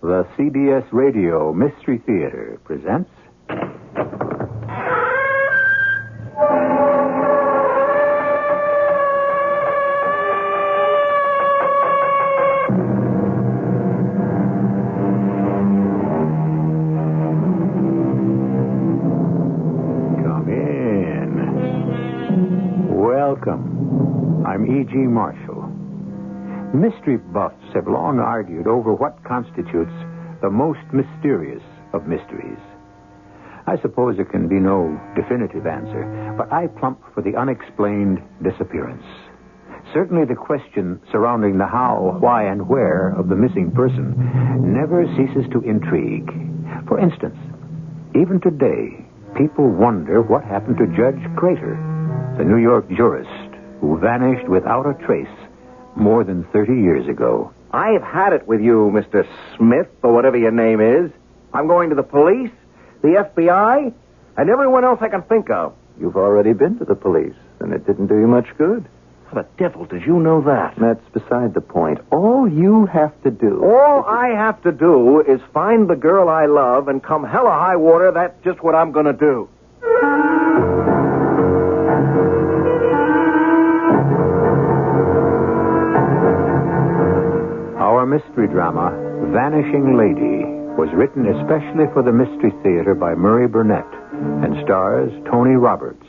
The CBS Radio Mystery Theater presents... Come in. Welcome. I'm E.G. Marshall. Mystery buffs have long argued over what constitutes the most mysterious of mysteries. I suppose there can be no definitive answer, but I plump for the unexplained disappearance. Certainly the question surrounding the how, why, and where of the missing person never ceases to intrigue. For instance, even today, people wonder what happened to Judge Crater, the New York jurist who vanished without a trace more than 30 years ago. I've had it with you, Mr. Smith, or whatever your name is. I'm going to the police, the FBI, and everyone else I can think of. You've already been to the police, and it didn't do you much good. How the devil did you know that? That's beside the point. All you have to do... All I have to do is find the girl I love, and come hell or high water, that's just what I'm going to do. Our mystery drama, Vanishing Lady, was written especially for the Mystery Theater by Murray Burnett and stars Tony Roberts.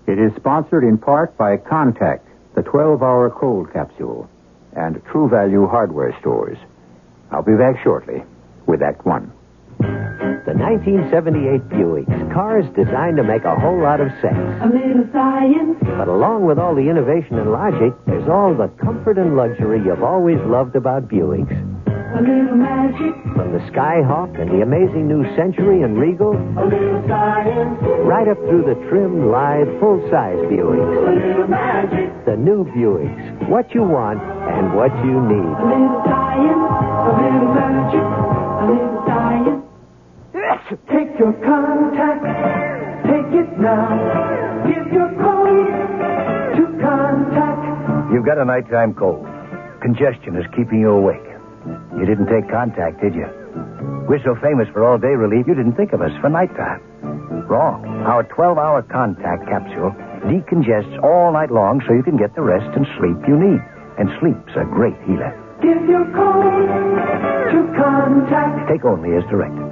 It is sponsored in part by Contact, the 12-hour cold capsule, and True Value hardware stores. I'll be back shortly with Act One. The 1978 Buick, cars designed to make a whole lot of sense. A little science. But along with all the innovation and logic, there's all the comfort and luxury you've always loved about Buicks. A little magic. From the Skyhawk and the amazing new Century and Regal, A little science. right up through the trim, lithe, full-size Buicks. A little magic. The new Buicks, what you want and what you need. A little science. A little magic. A little science. Take your contact. Take it now. Give your code to Contact. You've got a nighttime cold. Congestion is keeping you awake. You didn't take Contact, did you? We're so famous for all-day relief, you didn't think of us for nighttime. Wrong. Our 12-hour Contact capsule decongests all night long so you can get the rest and sleep you need. And sleep's a great healer. Give your code to Contact. Take only as directed.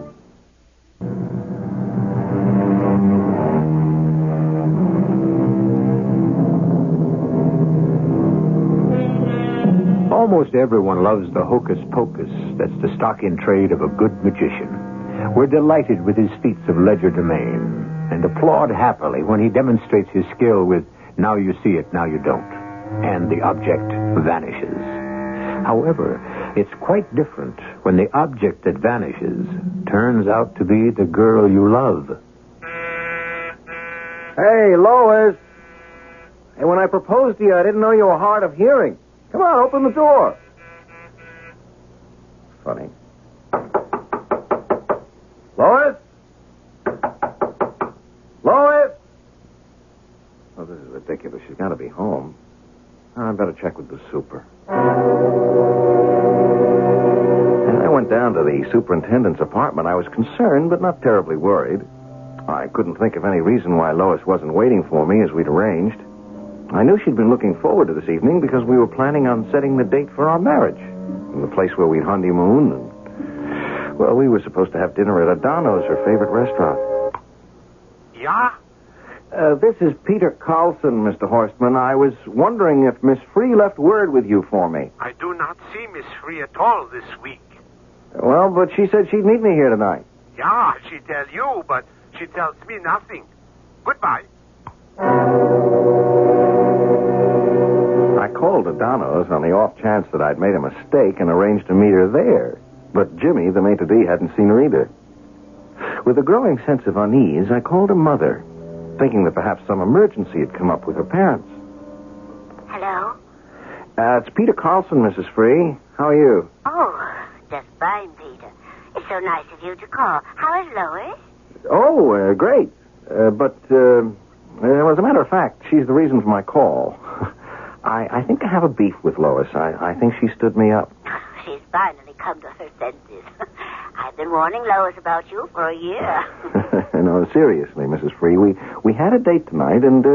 Almost everyone loves the hocus pocus that's the stock in trade of a good magician. We're delighted with his feats of legerdemain and applaud happily when he demonstrates his skill with now you see it, now you don't, and the object vanishes. However, it's quite different when the object that vanishes turns out to be the girl you love. Hey, Lois. Hey, when I proposed to you, I didn't know you were hard of hearing. Come on, open the door. Funny. Lois? Lois? Oh, this is ridiculous. She's got to be home. I better check with the super. And I went down to the superintendent's apartment. I was concerned, but not terribly worried. I couldn't think of any reason why Lois wasn't waiting for me as we'd arranged. I knew she'd been looking forward to this evening because we were planning on setting the date for our marriage. In the place where we'd honeymoon. And, well, we were supposed to have dinner at Adano's, her favorite restaurant. Yeah? This is Peter Carlson, Mr. Horstman. I was wondering if Miss Free left word with you for me. I do not see Miss Free at all this week. Well, but she said she'd meet me here tonight. Yeah, she tells you, but she tells me nothing. Goodbye. I called Adano's on the off chance that I'd made a mistake and arranged to meet her there. But Jimmy, the maitre d', hadn't seen her either. With a growing sense of unease, I called her mother, thinking that perhaps some emergency had come up with her parents. Hello? It's Peter Carlson, Mrs. Free. How are you? Oh, just fine, Peter. It's so nice of you to call. How is Lois? Oh, great. But as a matter of fact, she's the reason for my call. I think I have a beef with Lois. I think she stood me up. She's finally come to her senses. I've been warning Lois about you for a year. No, seriously, Mrs. Free. We had a date tonight, and,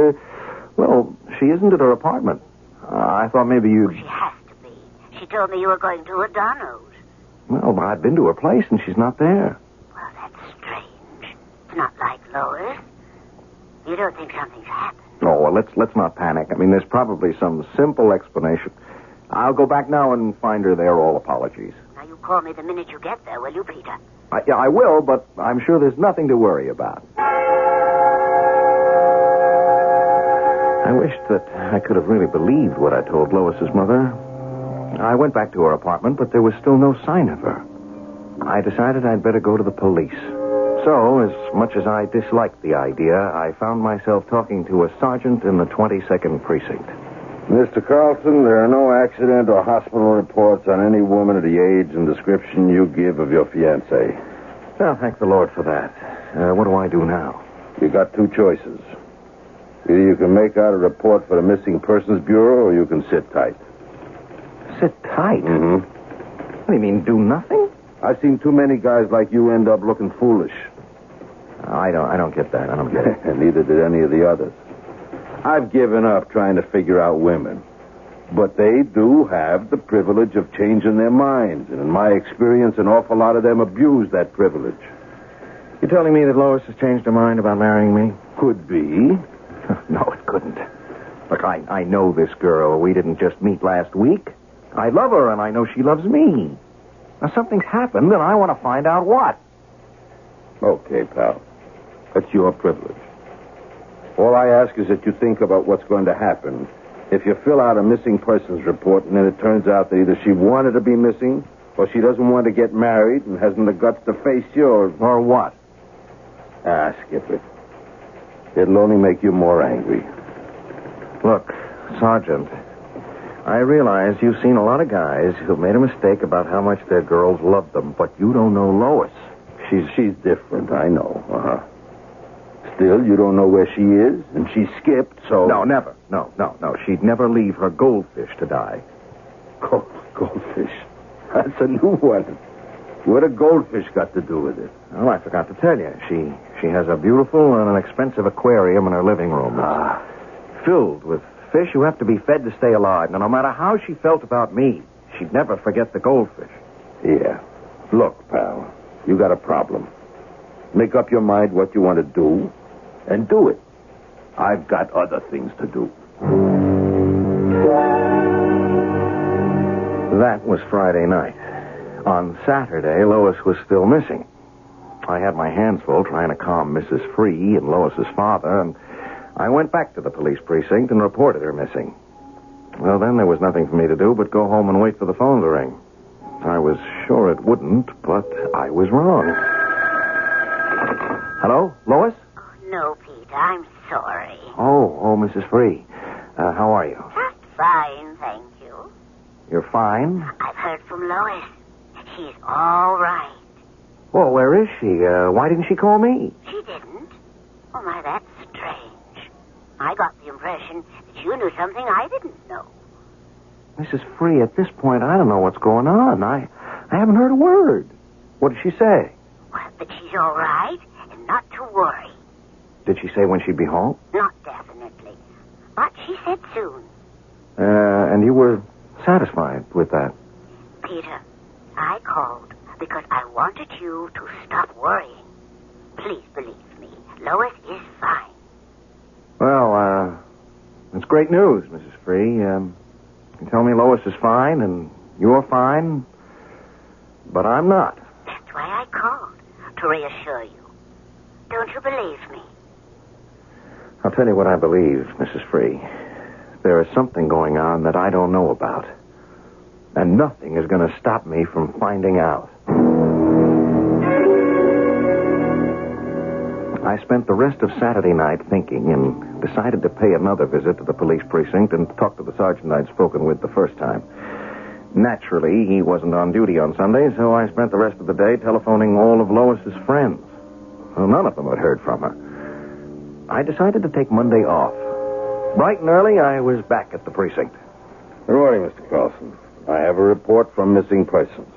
well, she isn't at her apartment. I thought maybe you'd... She has to be. She told me you were going to O'Donnell's. Well, I've been to her place, and she's not there. Well, that's strange. It's not like Lois. You don't think something's happened? Oh, well, let's not panic. I mean, there's probably some simple explanation. I'll go back now and find her there. All apologies. Now, you call me the minute you get there, will you, Peter? Yeah, I will, but I'm sure there's nothing to worry about. I wished that I could have really believed what I told Lois's mother. I went back to her apartment, but there was still no sign of her. I decided I'd better go to the police. So, as much as I disliked the idea, I found myself talking to a sergeant in the 22nd Precinct. Mr. Carlson, there are no accident or hospital reports on any woman of the age and description you give of your fiancée. Well, thank the Lord for that. What do I do now? You got two choices. Either you can make out a report for the Missing Persons Bureau, or you can sit tight. Sit tight? Mm-hmm. What do you mean, do nothing? I've seen too many guys like you end up looking foolish. I don't get that. I don't get it. And neither did any of the others. I've given up trying to figure out women. But they do have the privilege of changing their minds. And in my experience, an awful lot of them abuse that privilege. You telling me that Lois has changed her mind about marrying me? Could be. No, it couldn't. Look, I know this girl. We didn't just meet last week. I love her, and I know she loves me. Now, something's happened, and I want to find out what. Okay, pal. That's your privilege. All I ask is that you think about what's going to happen if you fill out a missing persons report and then it turns out that either she wanted to be missing or she doesn't want to get married and hasn't the guts to face yours. Or what? Skip it. It'll only make you more angry. Look, Sergeant, I realize you've seen a lot of guys who've made a mistake about how much their girls love them, but you don't know Lois. She's different, I know. Still, you don't know where she is, and she skipped, so... No, never. No. She'd never leave her goldfish to die. Goldfish? That's a new one. What a goldfish got to do with it? Oh, I forgot to tell you. She has a beautiful and an expensive aquarium in her living room. It's filled with fish who have to be fed to stay alive. Now, no matter how she felt about me, she'd never forget the goldfish. Yeah. Look, pal, you got a problem. Make up your mind what you want to do, and do it. I've got other things to do. That was Friday night. On Saturday, Lois was still missing. I had my hands full trying to calm Mrs. Free and Lois's father, and I went back to the police precinct and reported her missing. Well, then there was nothing for me to do but go home and wait for the phone to ring. I was sure it wouldn't, but I was wrong. Hello, Lois? Oh, no, Peter, I'm sorry. Oh, Mrs. Free. How are you? Just fine, thank you. You're fine? I've heard from Lois. She's all right. Well, where is she? Why didn't she call me? She didn't? Oh, my, that's strange. I got the impression that you knew something I didn't know. Mrs. Free, at this point, I don't know what's going on. I haven't heard a word. What did she say? Well, that she's all right and not to worry. Did she say when she'd be home? Not definitely. But she said soon. And you were satisfied with that? Peter, I called because I wanted you to stop worrying. Please believe me, Lois is fine. Well, it's great news, Mrs. Free. You tell me Lois is fine and you're fine, but I'm not. That's why I called, to reassure you. Don't you believe me? I'll tell you what I believe, Mrs. Free. There is something going on that I don't know about. And nothing is going to stop me from finding out. I spent the rest of Saturday night thinking and decided to pay another visit to the police precinct and talk to the sergeant I'd spoken with the first time. Naturally, he wasn't on duty on Sunday, so I spent the rest of the day telephoning all of Lois's friends. Well, none of them had heard from her. I decided to take Monday off. Bright and early, I was back at the precinct. Good morning, Mr. Carlson. I have a report from missing persons.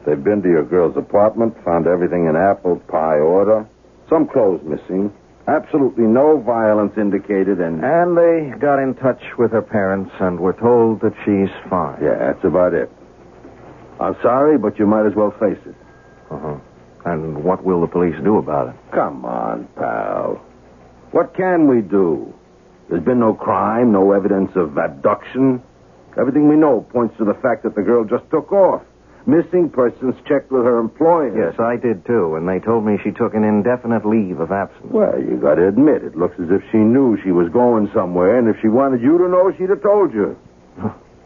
They've been to your girl's apartment, found everything in apple pie order, some clothes missing, absolutely no violence indicated, and they got in touch with her parents and were told that she's fine. yeah, that's about it. I'm sorry, but you might as well face it. Uh-huh. And what will the police do about it? Come on, pal. What can we do? There's been no crime, no evidence of abduction. Everything we know points to the fact that the girl just took off. Missing persons checked with her employer. Yes, I did too, and they told me she took an indefinite leave of absence. Well, you got to admit, it looks as if she knew she was going somewhere, and if she wanted you to know, she'd have told you.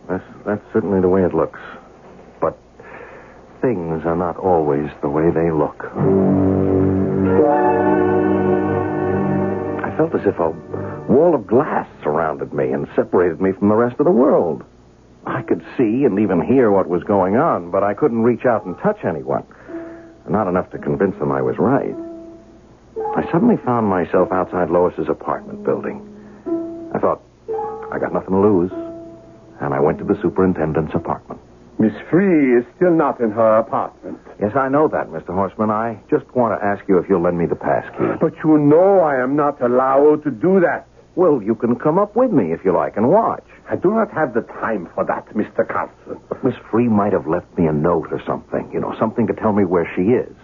That's certainly the way it looks. But things are not always the way they look. I felt as if a wall of glass surrounded me and separated me from the rest of the world. I could see and even hear what was going on, but I couldn't reach out and touch anyone. Not enough to convince them I was right. I suddenly found myself outside Lois's apartment building. I thought, I got nothing to lose. And I went to the superintendent's apartment. Miss Free is still not in her apartment. Yes, I know that, Mr. Horseman. I just want to ask you if you'll lend me the pass key. But you know I am not allowed to do that. Well, you can come up with me if you like and watch. I do not have the time for that, Mr. Carlson. But Miss Free might have left me a note or something. Something to tell me where she is.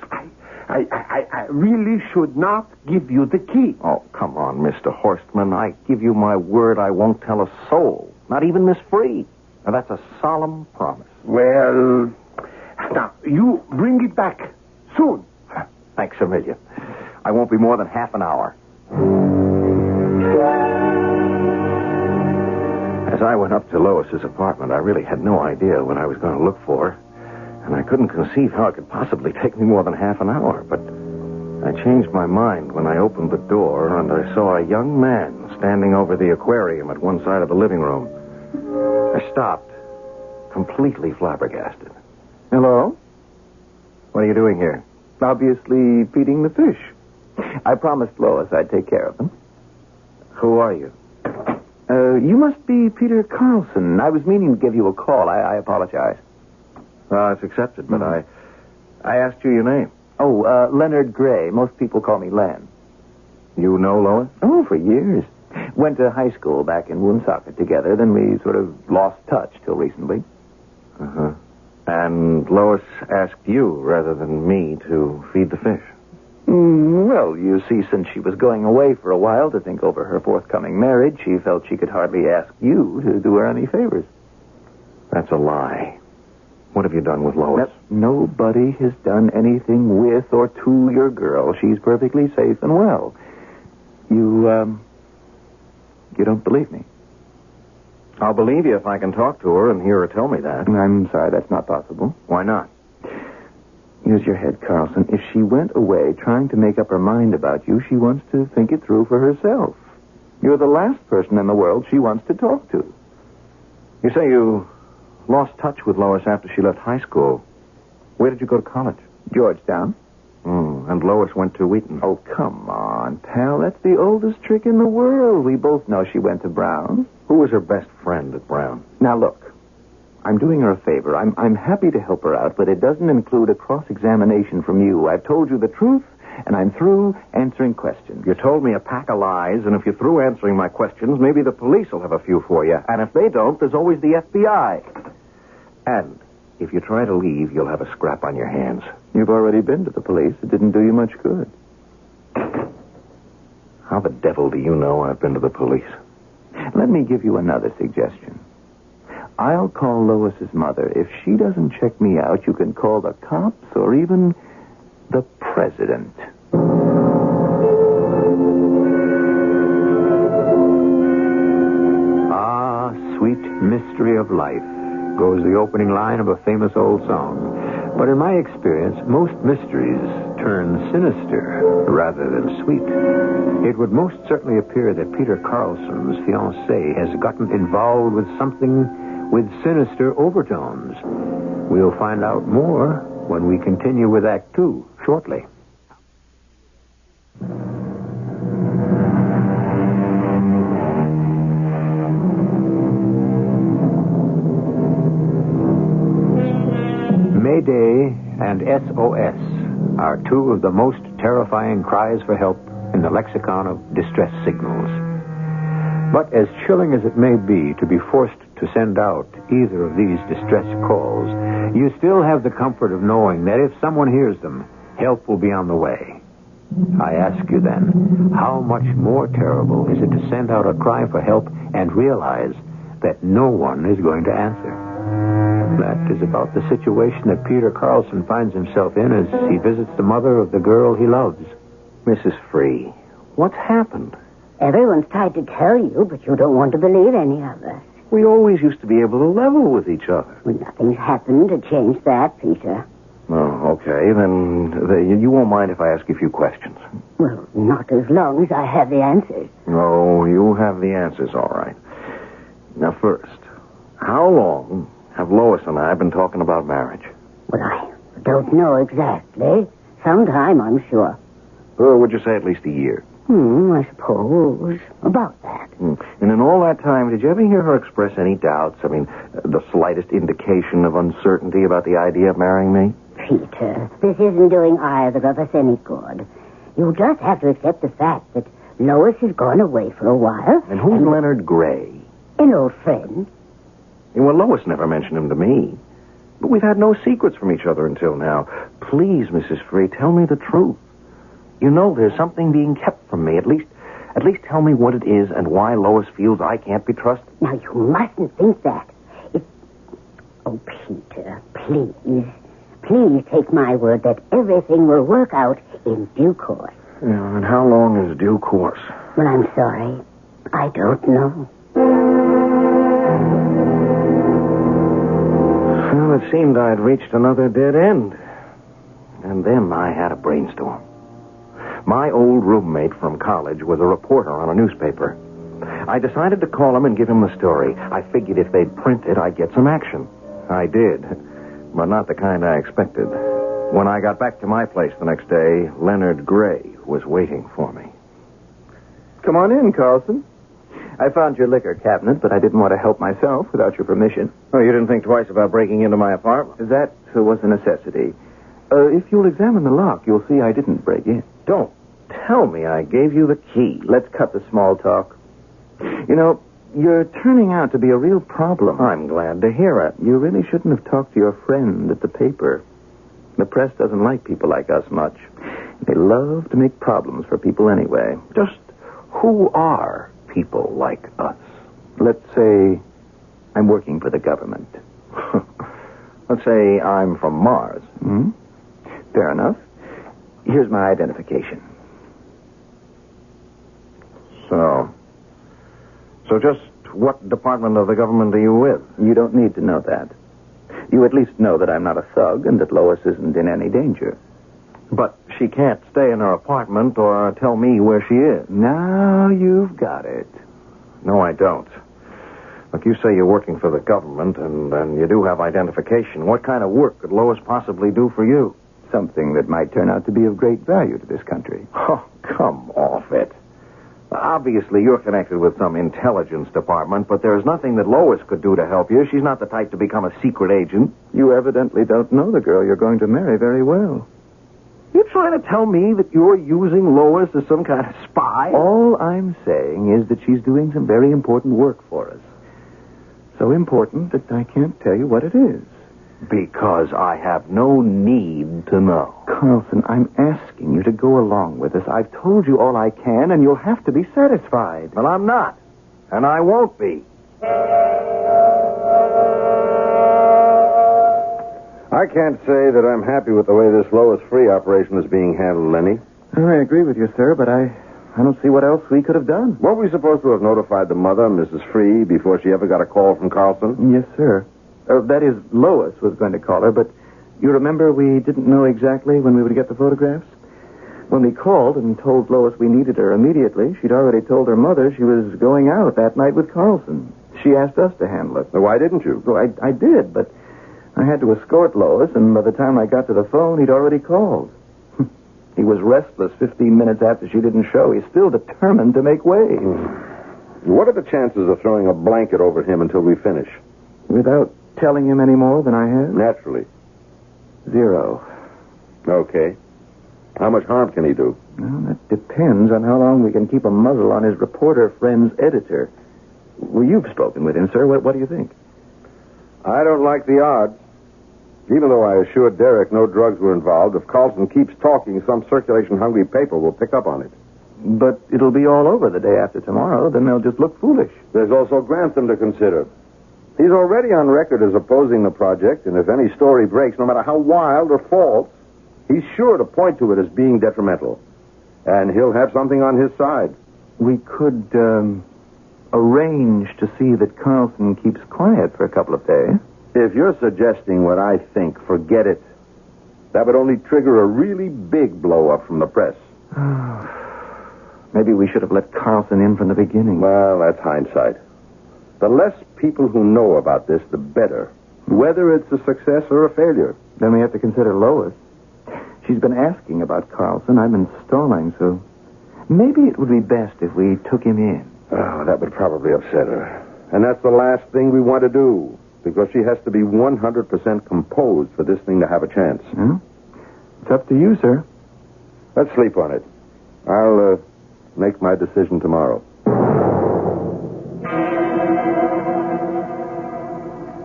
I really should not give you the key. Oh, come on, Mr. Horstman. I give you my word I won't tell a soul. Not even Miss Free. Now, that's a solemn promise. Well, now, you bring it back soon. Thanks a million. I won't be more than half an hour. As I went up to Lois's apartment, I really had no idea what I was going to look for. And I couldn't conceive how it could possibly take me more than half an hour. But I changed my mind when I opened the door and I saw a young man standing over the aquarium at one side of the living room. I stopped, completely flabbergasted. Hello? What are you doing here? Obviously feeding the fish. I promised Lois I'd take care of them. Who are you? You must be Peter Carlson. I was meaning to give you a call. I apologize. Well, it's accepted, but I asked you your name. Oh, Leonard Gray. Most people call me Len. You know Lois? Oh, for years. Went to high school back in Woonsocket together, then we sort of lost touch till recently. Uh-huh. And Lois asked you rather than me to feed the fish. Well, you see, since she was going away for a while to think over her forthcoming marriage, she felt she could hardly ask you to do her any favors. That's a lie. What have you done with Lois? Nobody has done anything with or to your girl. She's perfectly safe and well. You don't believe me? I'll believe you if I can talk to her and hear her tell me that. I'm sorry, that's not possible. Why not? Use your head, Carlson. If she went away trying to make up her mind about you, she wants to think it through for herself. You're the last person in the world she wants to talk to. You say you lost touch with Lois after she left high school. Where did you go to college? Georgetown. And Lois went to Wheaton. Oh, come on, pal. That's the oldest trick in the world. We both know she went to Brown. Who was her best friend at Brown? Now, look. I'm doing her a favor. I'm happy to help her out, but it doesn't include a cross-examination from you. I've told you the truth, and I'm through answering questions. You told me a pack of lies, and if you're through answering my questions, maybe the police will have a few for you. And if they don't, there's always the FBI. And if you try to leave, you'll have a scrap on your hands. You've already been to the police. It didn't do you much good. How the devil do you know I've been to the police? Let me give you another suggestion. I'll call Lois's mother. If she doesn't check me out, you can call the cops or even the president. Ah, sweet mystery of life, goes the opening line of a famous old song. But in my experience, most mysteries turn sinister rather than sweet. It would most certainly appear that Peter Carlson's fiancée has gotten involved with something with sinister overtones. We'll find out more when we continue with Act 2 shortly. Mayday and SOS are two of the most terrifying cries for help in the lexicon of distress signals. But as chilling as it may be to be forced to send out either of these distress calls, you still have the comfort of knowing that if someone hears them, help will be on the way. I ask you then, how much more terrible is it to send out a cry for help and realize that no one is going to answer? That is about the situation that Peter Carlson finds himself in as he visits the mother of the girl he loves. Mrs. Free, what's happened? Everyone's tried to tell you, but you don't want to believe any of us. We always used to be able to level with each other. Well, nothing's happened to change that, Peter. Oh, okay. Then you won't mind if I ask you a few questions. Well, not as long as I have the answers. Oh, you have the answers, all right. Now, first, how long have Lois and I been talking about marriage? Well, I don't know exactly. Sometime, I'm sure. Or would you say at least a year? I suppose. About that. And in all that time, did you ever hear her express any doubts? I mean, the slightest indication of uncertainty about the idea of marrying me? Peter, this isn't doing either of us any good. You just have to accept the fact that Lois has gone away for a while. And who's Leonard Gray? An old friend. Well, Lois never mentioned him to me. But we've had no secrets from each other until now. Please, Mrs. Free, tell me the truth. You know there's something being kept from me. At least tell me what it is and why Lois feels I can't be trusted. Now, you mustn't think that. Oh, Peter, please. Please take my word that everything will work out in due course. Yeah, and how long is due course? Well, I'm sorry. I don't know. Well, it seemed I'd reached another dead end. And then I had a brainstorm. My old roommate from college was a reporter on a newspaper. I decided to call him and give him the story. I figured if they'd print it, I'd get some action. I did, but not the kind I expected. When I got back to my place the next day, Leonard Gray was waiting for me. Come on in, Carlson. I found your liquor cabinet, but I didn't want to help myself without your permission. Oh, you didn't think twice about breaking into my apartment? That was a necessity. If you'll examine the lock, you'll see I didn't break in. Don't tell me I gave you the key. Let's cut the small talk. You know, you're turning out to be a real problem. I'm glad to hear it. You really shouldn't have talked to your friend at the paper. The press doesn't like people like us much. They love to make problems for people anyway. Just who are people like us? Let's say I'm working for the government. Let's say I'm from Mars. Fair enough. Here's my identification. So just what department of the government are you with? You don't need to know that. You at least know that I'm not a thug and that Lois isn't in any danger. But she can't stay in her apartment or tell me where she is. Now you've got it. No, I don't. Look, you say you're working for the government and you do have identification. What kind of work could Lois possibly do for you? Something that might turn out to be of great value to this country. Oh, come off it. Obviously, you're connected with some intelligence department, but there's nothing that Lois could do to help you. She's not the type to become a secret agent. You evidently don't know the girl you're going to marry very well. You're trying to tell me that you're using Lois as some kind of spy? All I'm saying is that she's doing some very important work for us. So important that I can't tell you what it is. Because I have no need to know. Carlson, I'm asking you to go along with us. I've told you all I can, and you'll have to be satisfied. Well, I'm not. And I won't be. I can't say that I'm happy with the way this Lois Free operation is being handled, Lenny. I agree with you, sir, but I don't see what else we could have done. Weren't we supposed to have notified the mother, Mrs. Free, before she ever got a call from Carlson? Yes, sir. That is, Lois was going to call her, but you remember we didn't know exactly when we would get the photographs? When we called and told Lois we needed her immediately, she'd already told her mother she was going out that night with Carlson. She asked us to handle it. Why didn't you? Well, I did, but I had to escort Lois, and by the time I got to the phone, he'd already called. He was restless 15 minutes after she didn't show. He's still determined to make waves. What are the chances of throwing a blanket over him until we finish? Without telling him any more than I have? Naturally. 0. Okay. How much harm can he do? Well, that depends on how long we can keep a muzzle on his reporter friend's editor. Well, you've spoken with him, sir. What do you think? I don't like the odds. Even though I assured Derek no drugs were involved, if Carlson keeps talking, some circulation-hungry paper will pick up on it. But it'll be all over the day after tomorrow. Then they'll just look foolish. There's also Grantham to consider. He's already on record as opposing the project, and if any story breaks, no matter how wild or false, he's sure to point to it as being detrimental. And he'll have something on his side. We could arrange to see that Carlson keeps quiet for a couple of days. If you're suggesting what I think, forget it. That would only trigger a really big blow-up from the press. Maybe we should have let Carlson in from the beginning. Well, that's hindsight. The less people who know about this, the better. Whether it's a success or a failure. Then we have to consider Lois. She's been asking about Carlson. I'm installing, so maybe it would be best if we took him in. Oh, that would probably upset her. And that's the last thing we want to do, because she has to be 100% composed for this thing to have a chance. Hmm? It's up to you, sir. Let's sleep on it. I'll make my decision tomorrow.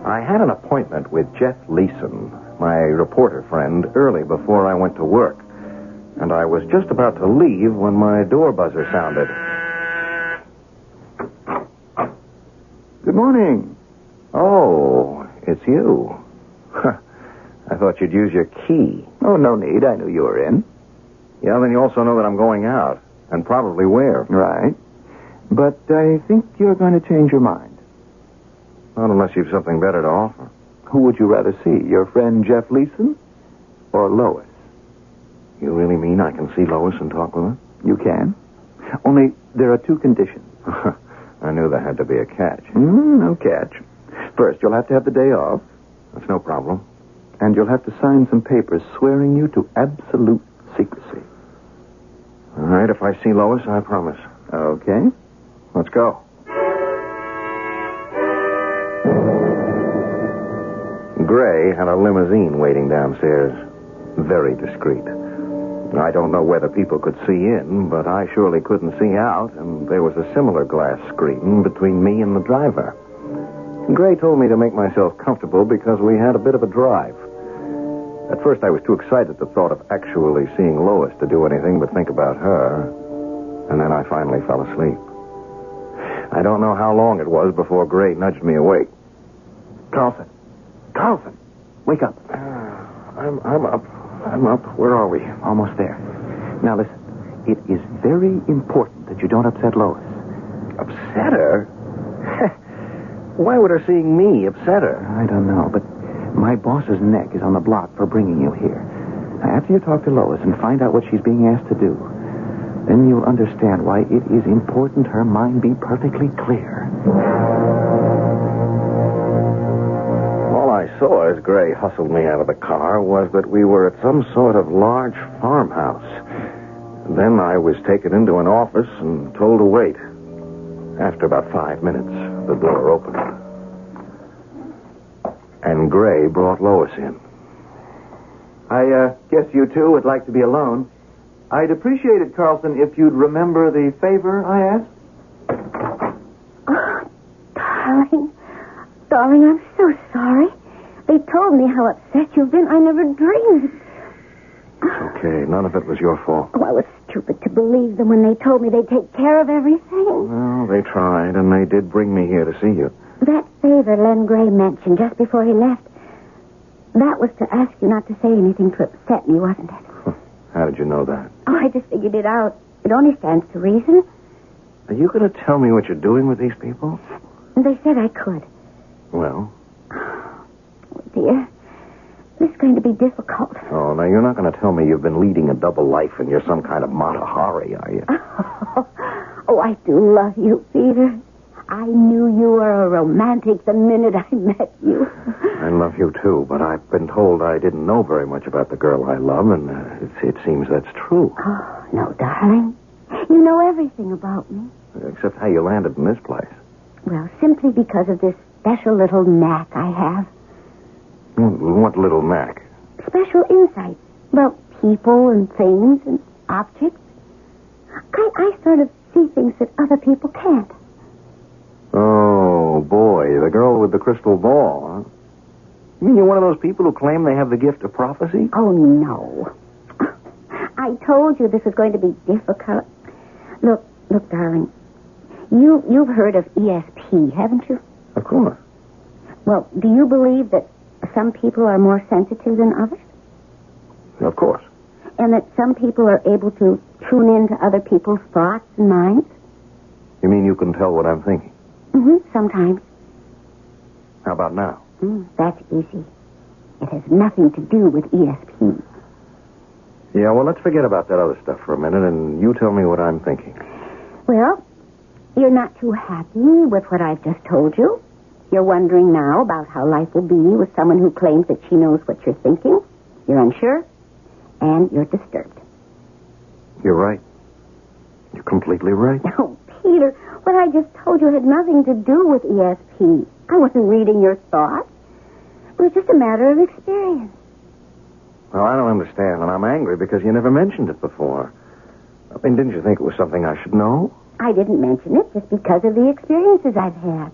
I had an appointment with Jeff Leeson, my reporter friend, early before I went to work. And I was just about to leave when my door buzzer sounded. Good morning. Oh, it's you. I thought you'd use your key. Oh, no need. I knew you were in. Yeah, then you also know that I'm going out, and probably where. Right. But I think you're going to change your mind. Not unless you've something better to offer. Who would you rather see, your friend Jeff Leeson or Lois? You really mean I can see Lois and talk with her? You can. Only there are 2 conditions. I knew there had to be a catch. No catch. First, you'll have to have the day off. That's no problem. And you'll have to sign some papers swearing you to absolute secrecy. All right, if I see Lois, I promise. Okay. Let's go. Gray had a limousine waiting downstairs. Very discreet. I don't know whether people could see in, but I surely couldn't see out, and there was a similar glass screen between me and the driver. Gray told me to make myself comfortable because we had a bit of a drive. At first, I was too excited at the thought of actually seeing Lois to do anything but think about her, and then I finally fell asleep. I don't know how long it was before Gray nudged me awake. Carlson, wake up. I'm up. Where are we? Almost there. Now listen, it is very important that you don't upset Lois. Upset her? Why would her seeing me upset her? I don't know, but my boss's neck is on the block for bringing you here. Now, after you talk to Lois and find out what she's being asked to do, then you'll understand why it is important her mind be perfectly clear. All I saw as Gray hustled me out of the car was that we were at some sort of large farmhouse. Then I was taken into an office and told to wait. After about 5 minutes, the door opened. And Gray brought Lois in. I guess you two would like to be alone. I'd appreciate it, Carlson, if you'd remember the favor I asked. Oh, darling, I'm so sorry. They told me how upset you've been. I never dreamed. It's okay. None of it was your fault. Oh, I was stupid to believe them when they told me they'd take care of everything. Well, they tried, and they did bring me here to see you. That favor Len Gray mentioned just before he left, that was to ask you not to say anything to upset me, wasn't it? How did you know that? Oh, I just figured it out. It only stands to reason. Are you going to tell me what you're doing with these people? They said I could. Well? Oh, dear. This is going to be difficult. Oh, now you're not going to tell me you've been leading a double life and you're some kind of Mata Hari, are you? Oh, I do love you, Peter. I knew you were a romantic the minute I met you. I love you, too, but I've been told I didn't know very much about the girl I love, and it seems that's true. Oh, no, darling. You know everything about me. Except how you landed in this place. Well, simply because of this special little knack I have. What little knack? special insights about people and things and objects. I sort of see things that other people can't. Oh, boy, the girl with the crystal ball, huh? You mean you're one of those people who claim they have the gift of prophecy? Oh, no. I told you this was going to be difficult. Look, darling. You've heard of ESP, haven't you? Of course. Well, do you believe that some people are more sensitive than others? Of course. And that some people are able to tune into other people's thoughts and minds? You mean you can tell what I'm thinking? Mm-hmm, sometimes. How about now? That's easy. It has nothing to do with ESP. Yeah, well, let's forget about that other stuff for a minute, and you tell me what I'm thinking. Well, you're not too happy with what I've just told you. You're wondering now about how life will be with someone who claims that she knows what you're thinking. You're unsure, and you're disturbed. You're right. You're completely right. Oh, Peter, what I just told you had nothing to do with ESP. I wasn't reading your thoughts. It was just a matter of experience. Well, I don't understand, and I'm angry because you never mentioned it before. I mean, didn't you think it was something I should know? I didn't mention it just because of the experiences I've had.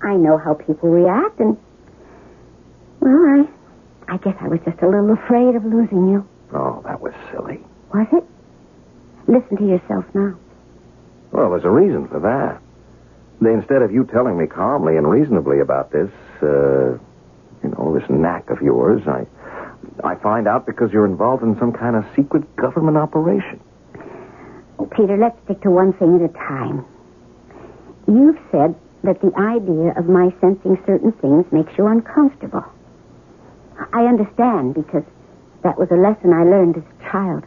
I know how people react, and, well, I guess I was just a little afraid of losing you. Oh, that was silly. Was it? Listen to yourself now. Well, there's a reason for that. Instead of you telling me calmly and reasonably about this, this knack of yours, I find out because you're involved in some kind of secret government operation. Oh, Peter, let's stick to one thing at a time. You've said that the idea of my sensing certain things makes you uncomfortable. I understand because that was a lesson I learned as a child.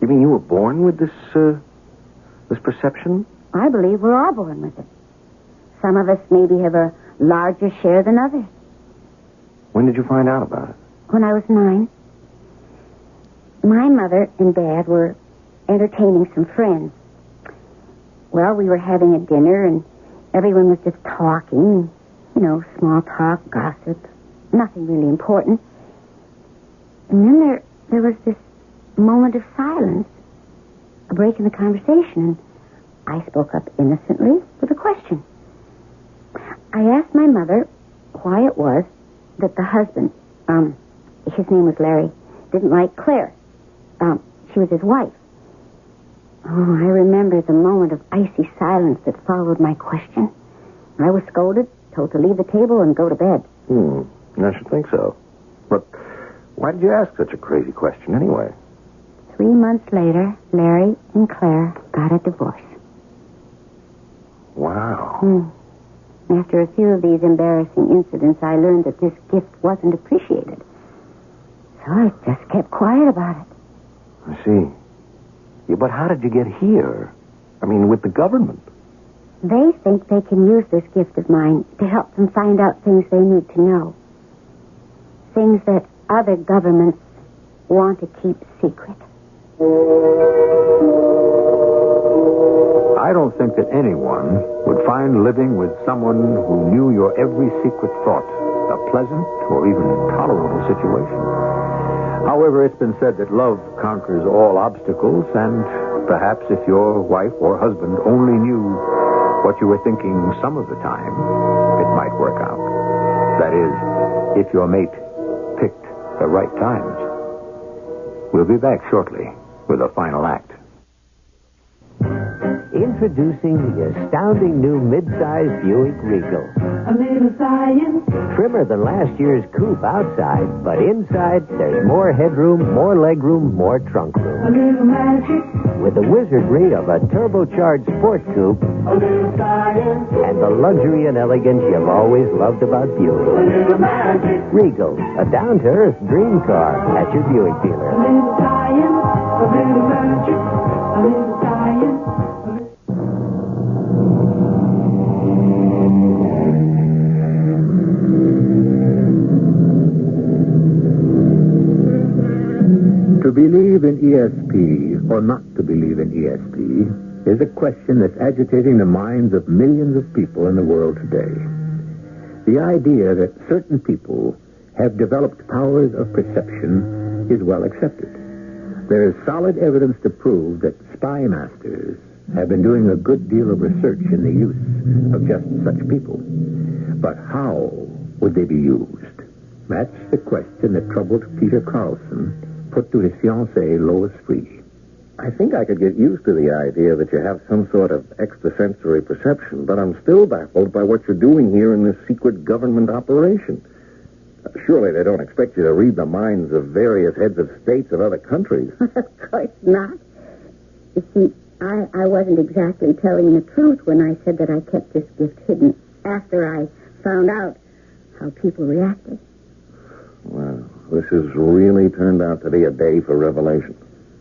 You mean you were born with this perception? I believe we're all born with it. Some of us maybe have a larger share than others. When did you find out about it? When I was 9. My mother and Dad were entertaining some friends. Well, we were having a dinner, and everyone was just talking. Small talk, gossip. Nothing really important. And then there was this moment of silence, a break in the conversation, and I spoke up innocently with a question. I asked my mother why it was that the husband, his name was Larry, didn't like Claire. She was his wife. Oh, I remember the moment of icy silence that followed my question. I was scolded, told to leave the table and go to bed. I should think so. But why did you ask such a crazy question anyway? 3 months later, Larry and Claire got a divorce. Wow. After a few of these embarrassing incidents, I learned that this gift wasn't appreciated. So I just kept quiet about it. I see. Yeah, but how did you get here? I mean, with the government. They think they can use this gift of mine to help them find out things they need to know. Things that other governments want to keep secret. I don't think that anyone would find living with someone who knew your every secret thought a pleasant or even tolerable situation. However, it's been said that love conquers all obstacles, and perhaps if your wife or husband only knew what you were thinking some of the time, it might work out. That is, if your mate picked the right times. We'll be back shortly with a final act. Introducing the astounding new mid-size Buick Regal. A little science. Trimmer than last year's coupe outside, but inside there's more headroom, more legroom, more trunk A room. little magic. With the wizardry of a turbocharged sport coupe A little science. and the luxury and elegance you've always loved about A Buick. little magic. Regal, a down-to-earth dream car at your Buick A dealer. little science. A little magic. A little science. To believe in ESP or not to believe in ESP is a question that's agitating the minds of millions of people in the world today. The idea that certain people have developed powers of perception is well accepted. There is solid evidence to prove that spy masters have been doing a good deal of research in the use of just such people. But how would they be used? That's the question that troubled Peter Carlson put to his fiancée, Lois Free. I think I could get used to the idea that you have some sort of extrasensory perception, but I'm still baffled by what you're doing here in this secret government operation. Surely they don't expect you to read the minds of various heads of states of other countries. Of course not. You see, I wasn't exactly telling the truth when I said that I kept this gift hidden after I found out how people reacted. Well, this has really turned out to be a day for revelation.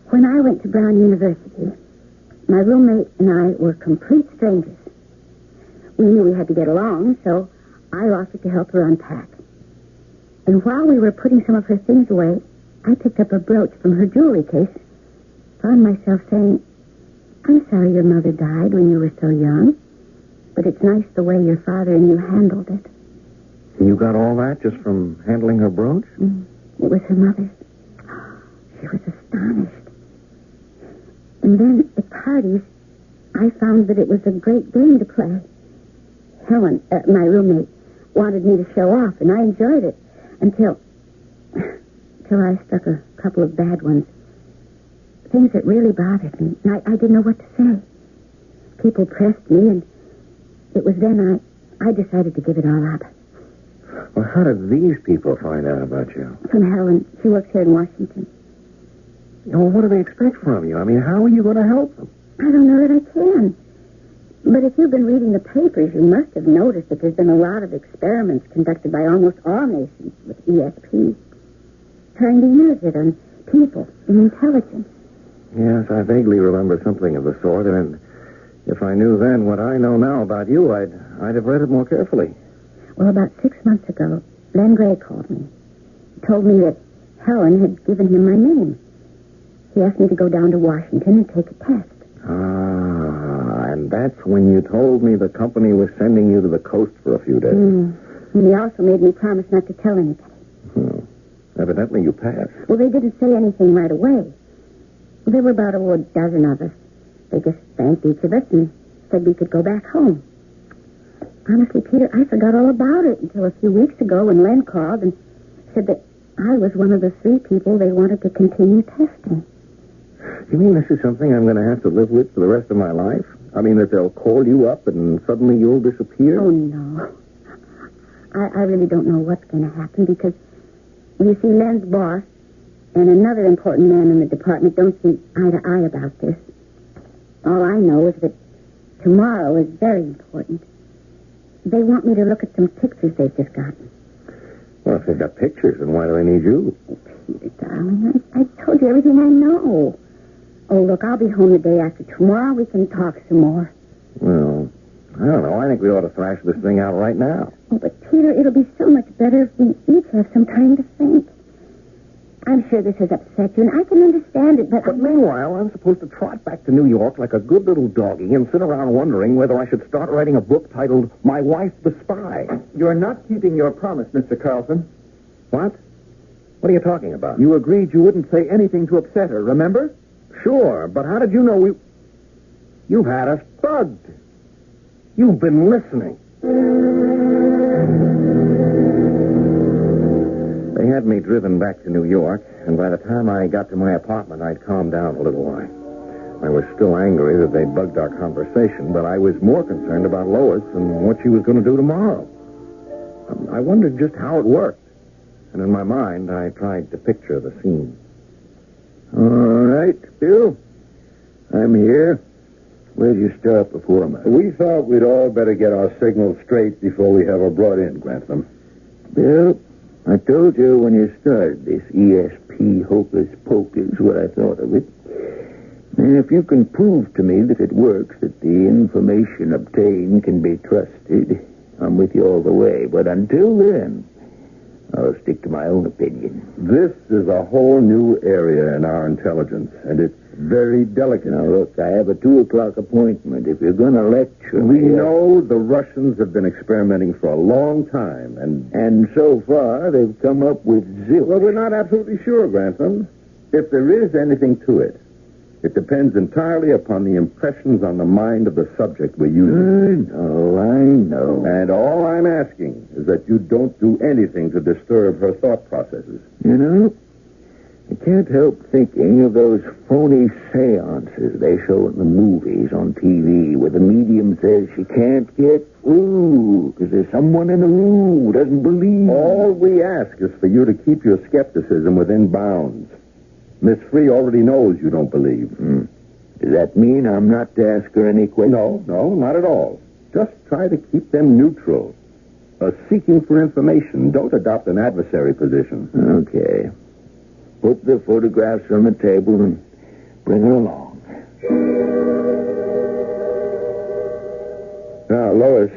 When I went to Brown University, my roommate and I were complete strangers. We knew we had to get along, so I offered to help her unpack. And while we were putting some of her things away, I picked up a brooch from her jewelry case, found myself saying, "I'm sorry your mother died when you were so young, but it's nice the way your father and you handled it." And you got all that just from handling her brooch? It was her mother's. She was astonished. And then at parties, I found that it was a great game to play. Helen, my roommate, wanted me to show off, and I enjoyed it until I struck a couple of bad ones. Things that really bothered me, and I didn't know what to say. People pressed me, and it was then I decided to give it all up. Well, how did these people find out about you? From Helen. She works here in Washington. Well, what do they expect from you? I mean, how are you going to help them? I don't know that I can. But if you've been reading the papers, you must have noticed that there's been a lot of experiments conducted by almost all nations with ESP, trying to use it on people and intelligence. Yes, I vaguely remember something of the sort, and if I knew then what I know now about you, I'd have read it more carefully. Well, about 6 months ago, Len Gray called me. He told me that Helen had given him my name. He asked me to go down to Washington and take a test. And that's when you told me the company was sending you to the coast for a few days. And he also made me promise not to tell anybody. Evidently you passed. Well, they didn't say anything right away. There were about a dozen of us. They just thanked each of us and said we could go back home. Honestly, Peter, I forgot all about it until a few weeks ago when Len called and said that I was one of the 3 people they wanted to continue testing. You mean this is something I'm going to have to live with for the rest of my life? I mean that they'll call you up and suddenly you'll disappear? Oh, no. I really don't know what's going to happen because, you see, Len's boss and another important man in the department don't see eye to eye about this. All I know is that tomorrow is very important. They want me to look at some pictures they've just gotten. Well, if they've got pictures, then why do they need you? Oh, Peter, darling, I told you everything I know. Oh, look, I'll be home the day after tomorrow. We can talk some more. Well, I don't know. I think we ought to thrash this thing out right now. Oh, but Peter, it'll be so much better if we each have some time to think. I'm sure this has upset you, and I can understand it, but meanwhile, I'm supposed to trot back to New York like a good little doggy and sit around wondering whether I should start writing a book titled My Wife the Spy. You're not keeping your promise, Mr. Carlson. What? What are you talking about? You agreed you wouldn't say anything to upset her, remember? Sure, but how did you know You've had us bugged. You've been listening. They had me driven back to New York, and by the time I got to my apartment, I'd calmed down a little while. I was still angry that they'd bugged our conversation, but I was more concerned about Lois and what she was going to do tomorrow. I wondered just how it worked, and in my mind, I tried to picture the scene. All right, Bill. I'm here. Where'd you start before me? We thought we'd all better get our signals straight before we have her brought in, Grantham. Bill, I told you when you started this ESP hocus pocus what I thought of it. And if you can prove to me that it works, that the information obtained can be trusted, I'm with you all the way. But until then, I'll stick to my own opinion. This is a whole new area in our intelligence, and very delicate. Now, look, I have a 2 o'clock appointment. If you're going to lecture We me... know the Russians have been experimenting for a long time, And so far, they've come up with zilch. Well, we're not absolutely sure, Grantham. If there is anything to it, it depends entirely upon the impressions on the mind of the subject we're using. I know. And all I'm asking is that you don't do anything to disturb her thought processes. You know, I can't help thinking of those phony seances they show in the movies on TV where the medium says she can't get through because there's someone in the room who doesn't believe. All we ask is for you to keep your skepticism within bounds. Miss Free already knows you don't believe. Does that mean I'm not to ask her any questions? No, not at all. Just try to keep them neutral. Seeking for information. Don't adopt an adversary position. Okay. Put the photographs on the table and bring her along. Now, Lois,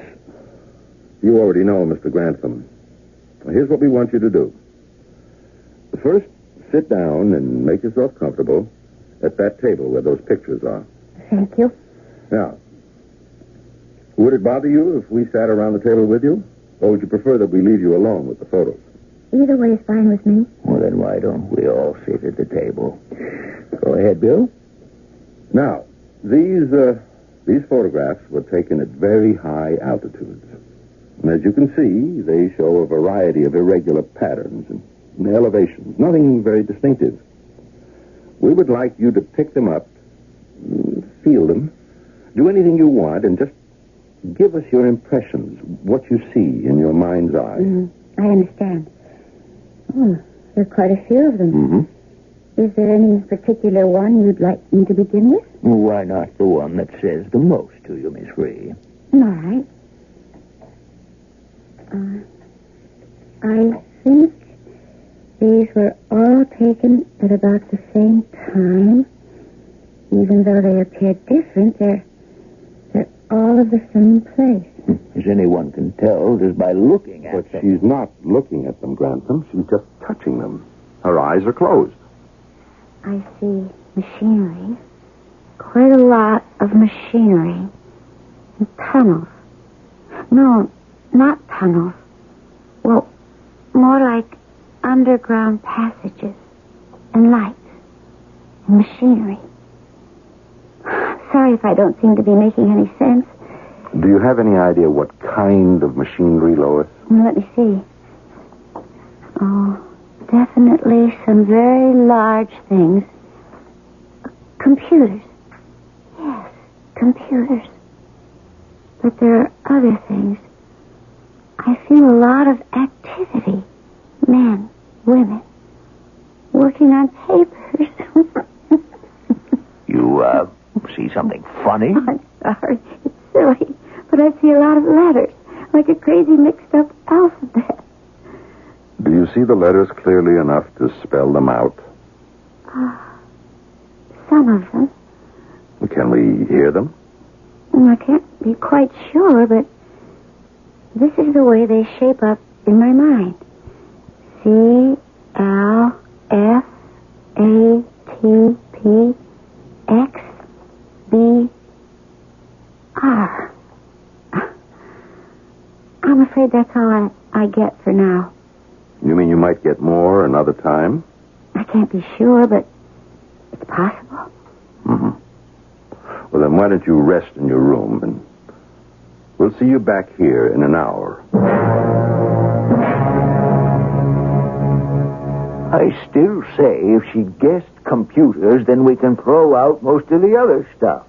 you already know Mr. Grantham. Here's what we want you to do. First, sit down and make yourself comfortable at that table where those pictures are. Thank you. Now, would it bother you if we sat around the table with you? Or would you prefer that we leave you alone with the photos? Either way is fine with me. Well, then why don't we all sit at the table? Go ahead, Bill. Now, these photographs were taken at very high altitudes. And as you can see, they show a variety of irregular patterns and elevations, nothing very distinctive. We would like you to pick them up, feel them, do anything you want, and just give us your impressions, what you see in your mind's eye. I understand. Oh, there are quite a few of them. Is there any particular one you'd like me to begin with? Well, why not the one that says the most to you, Miss Free? All right. I think these were all taken at about the same time. Even though they appear different, they're all of the same place. As anyone can tell just by looking at But them. she's not looking at them, Grantham. She's just touching them. Her eyes are closed. I see machinery. Quite a lot of machinery. And tunnels. No, not tunnels. Well, more like underground passages. And lights. And machinery. Sorry if I don't seem to be making any sense. Do you have any idea what kind of machinery, Lois? Let me see. Oh, definitely some very large things. Computers. Yes, computers. But there are other things. I feel a lot of activity. Men, women, working on papers. You, see something funny? I'm sorry. It's silly. But I see a lot of letters, like a crazy mixed-up alphabet. Do you see the letters clearly enough to spell them out? Some of them. Can we hear them? I can't be quite sure, but this is the way they shape up in my mind. C-L-F-A-T-P-X-B-R. I'm afraid that's all I get for now. You mean you might get more another time? I can't be sure, but it's possible. Well, then why don't you rest in your room, and we'll see you back here in an hour. I still say if she guessed computers, then we can throw out most of the other stuff.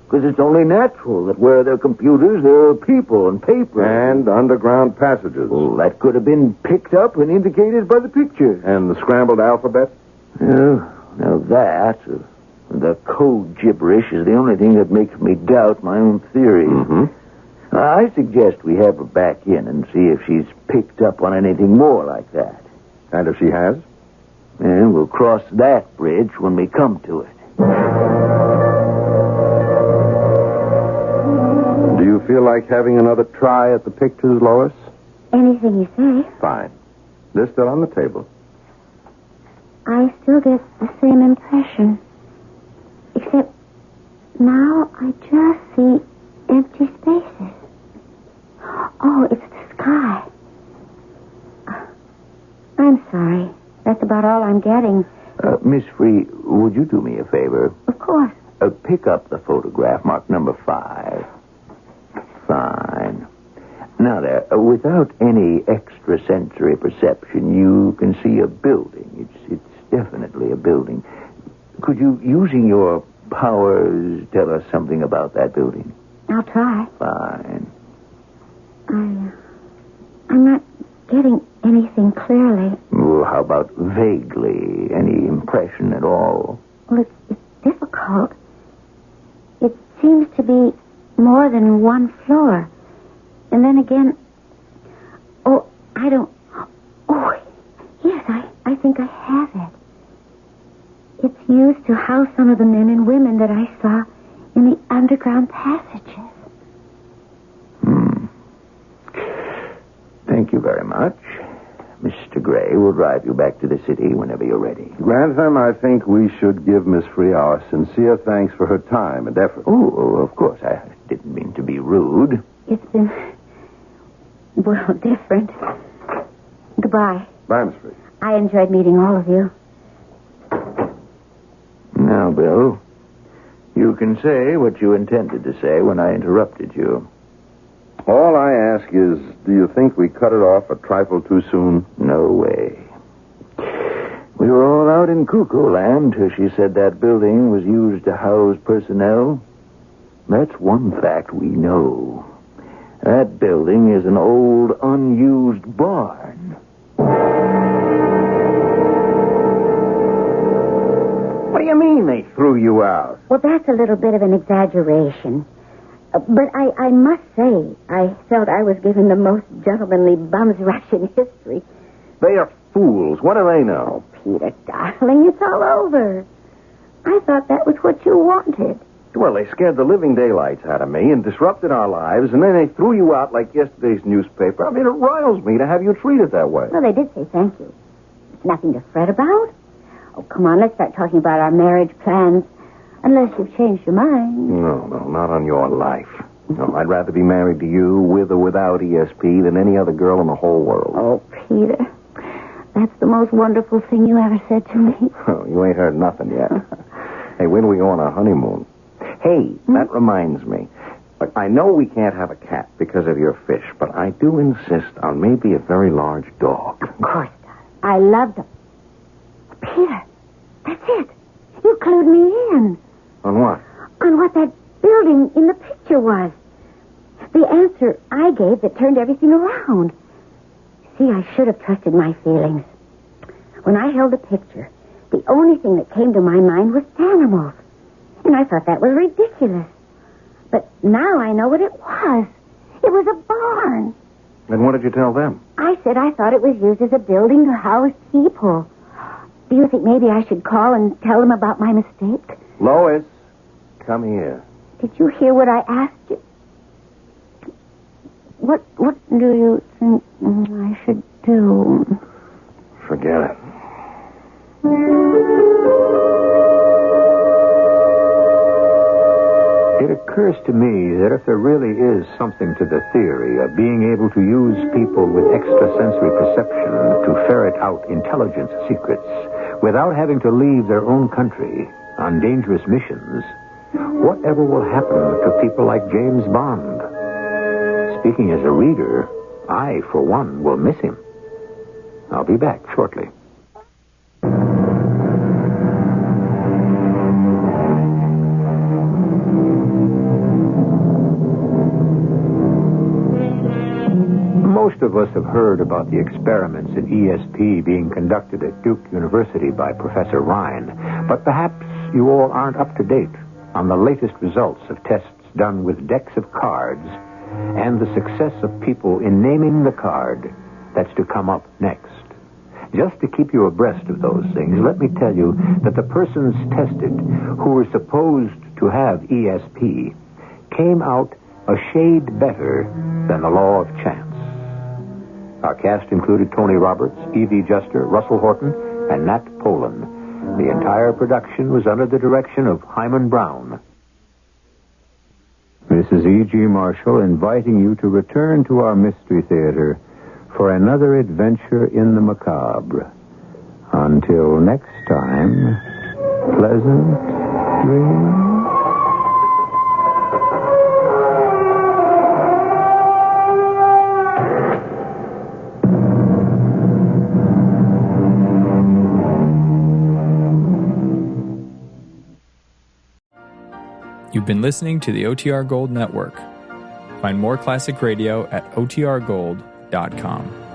Because it's only natural that where there are computers, there are people and paper. And underground passages. Well, that could have been picked up and indicated by the pictures. And the scrambled alphabet? Now that, the code gibberish is the only thing that makes me doubt my own theories. I suggest we have her back in and see if she's picked up on anything more like that. And if she has? And we'll cross that bridge when we come to it. Do you feel like having another try at the pictures, Lois? Anything you say. Fine. They're still on the table. I still get the same impression. now I just see empty spaces. Oh, it's the sky. I'm sorry. That's about all I'm getting. Miss Free, would you do me a favor? Of course. Pick up the photograph marked number 5. Fine. Now there, without any extrasensory perception, you can see a building. It's definitely a building. Could you, using your powers, tell us something about that building? I'll try. Fine. I'm not getting anything clearly. Well, how about vaguely? Any impression at all? Well, it's difficult. It seems to be more than one floor. And then again... Oh, yes, I think I have it. It's used to house some of the men and women that I saw in the underground passages. Thank you very much. Mr. Gray will drive you back to the city whenever you're ready. Grantham, I think we should give Miss Free our sincere thanks for her time and effort. Oh, of course. I didn't mean to be rude. It's been, well, different. Goodbye. Bye, Miss Free. I enjoyed meeting all of you. Now, Bill, you can say what you intended to say when I interrupted you. All I ask is, do you think we cut it off a trifle too soon? No way. We were all out in cuckoo land till she said that building was used to house personnel. That's one fact we know. That building is an old, unused barn. What do you mean they threw you out? Well, that's a little bit of an exaggeration. But I must say, I felt I was given the most gentlemanly bum's rush in history. They are fools. What do they know? Peter, darling, it's all over. I thought that was what you wanted. Well, they scared the living daylights out of me and disrupted our lives, and then they threw you out like yesterday's newspaper. I mean, it riles me to have you treated that way. Well, they did say thank you. It's nothing to fret about. Oh, come on, let's start talking about our marriage plans. Unless you've changed your mind. No, not on your life. No, I'd rather be married to you with or without ESP than any other girl in the whole world. Oh, Peter, that's the most wonderful thing you ever said to me. Oh, you ain't heard nothing yet. Hey, when do we go on our honeymoon? Hey, that reminds me. Look, I know we can't have a cat because of your fish, but I do insist on maybe a very large dog. Of course, I love them. Peter, that's it. You clued me in. On what? On what that building in the picture was. The answer I gave that turned everything around. See, I should have trusted my feelings. When I held the picture, the only thing that came to my mind was animals. And I thought that was ridiculous. But now I know what it was. It was a barn. Then what did you tell them? I said I thought it was used as a building to house people. Do you think maybe I should call and tell them about my mistake? Lois, come here. Did you hear what I asked you? What do you think I should do? Forget it. It occurs to me that if there really is something to the theory of being able to use people with extrasensory perception to ferret out intelligence secrets without having to leave their own country on dangerous missions, whatever will happen to people like James Bond? Speaking as a reader, I, for one, will miss him. I'll be back shortly. Most of us have heard about the experiments in ESP being conducted at Duke University by Professor Rhine, but perhaps you all aren't up to date on the latest results of tests done with decks of cards and the success of people in naming the card that's to come up next. Just to keep you abreast of those things, let me tell you that the persons tested who were supposed to have ESP came out a shade better than the law of chance. Our cast included Tony Roberts, Evie Juster, Russell Horton, and Nat Polan. The entire production was under the direction of Hyman Brown. This is E.G. Marshall inviting you to return to our Mystery Theater for another adventure in the macabre. Until next time, pleasant dreams. You've been listening to the OTR Gold Network. Find more classic radio at otrgold.com.